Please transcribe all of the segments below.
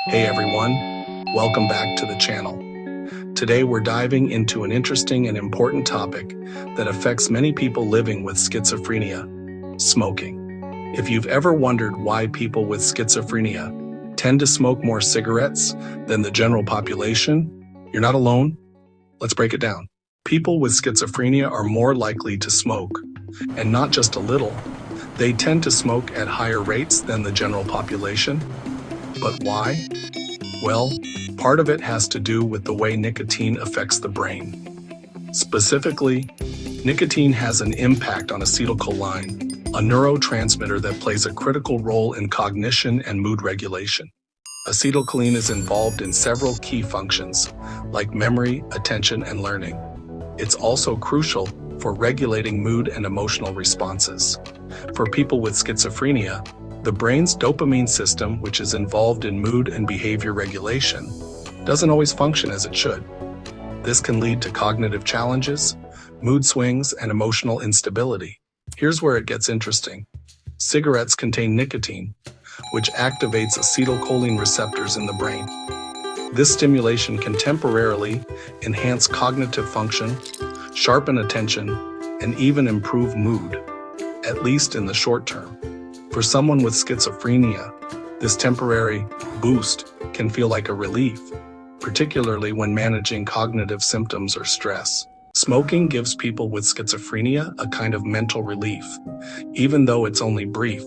Hey everyone, welcome back to the channel. Today we're diving into an interesting and important topic that affects many people living with schizophrenia: smoking. If you've ever wondered why people with schizophrenia tend to smoke more cigarettes than the general population, you're not alone. Let's break it down. People with schizophrenia are more likely to smoke, and not just a little. They tend to smoke at higher rates than the general population. But why? Well, part of it has to do with the way nicotine affects the brain. Specifically, nicotine has an impact on acetylcholine, a neurotransmitter that plays a critical role in cognition and mood regulation. Acetylcholine is involved in several key functions, like memory, attention, and learning. It's also crucial for regulating mood and emotional responses. For people with schizophrenia, the brain's dopamine system, which is involved in mood and behavior regulation, doesn't always function as it should. This can lead to cognitive challenges, mood swings, and emotional instability. Here's where it gets interesting. Cigarettes contain nicotine, which activates acetylcholine receptors in the brain. This stimulation can temporarily enhance cognitive function, sharpen attention, and even improve mood, at least in the short term. For someone with schizophrenia, this temporary boost can feel like a relief, particularly when managing cognitive symptoms or stress. Smoking gives people with schizophrenia a kind of mental relief, even though it's only brief.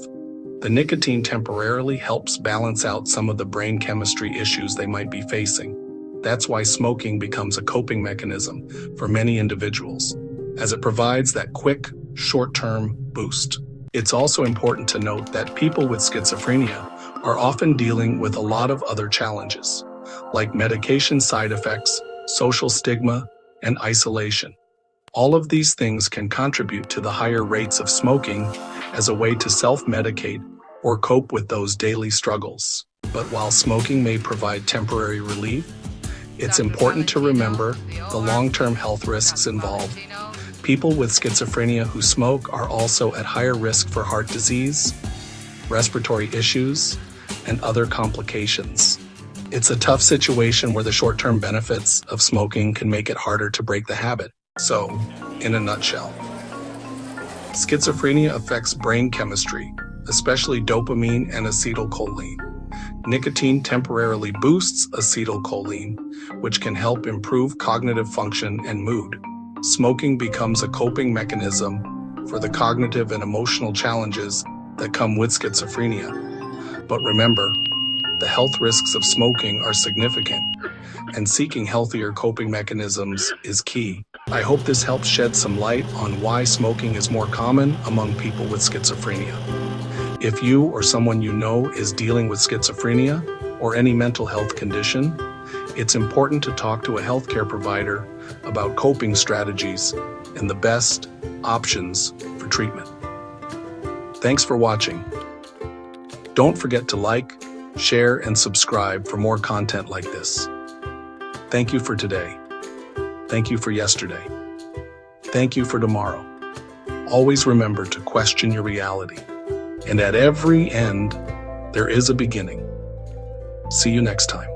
The nicotine temporarily helps balance out some of the brain chemistry issues they might be facing. That's why smoking becomes a coping mechanism for many individuals, as it provides that quick, short-term boost. It's also important to note that people with schizophrenia are often dealing with a lot of other challenges, like medication side effects, social stigma, and isolation. All of these things can contribute to the higher rates of smoking as a way to self-medicate or cope with those daily struggles. But while smoking may provide temporary relief, it's important to remember the long-term health risks involved. People with schizophrenia who smoke are also at higher risk for heart disease, respiratory issues, and other complications. It's a tough situation where the short-term benefits of smoking can make it harder to break the habit. So, in a nutshell, schizophrenia affects brain chemistry, especially dopamine and acetylcholine. Nicotine temporarily boosts acetylcholine, which can help improve cognitive function and mood. Smoking becomes a coping mechanism for the cognitive and emotional challenges that come with schizophrenia. But remember, the health risks of smoking are significant, and seeking healthier coping mechanisms is key. I hope this helps shed some light on why smoking is more common among people with schizophrenia. If you or someone you know is dealing with schizophrenia or any mental health condition, it's important to talk to a healthcare provider about coping strategies and the best options for treatment. Thanks for watching. Don't forget to like, share, and subscribe for more content like this. Thank you for today. Thank you for yesterday. Thank you for tomorrow. Always remember to question your reality. And at every end, there is a beginning. See you next time.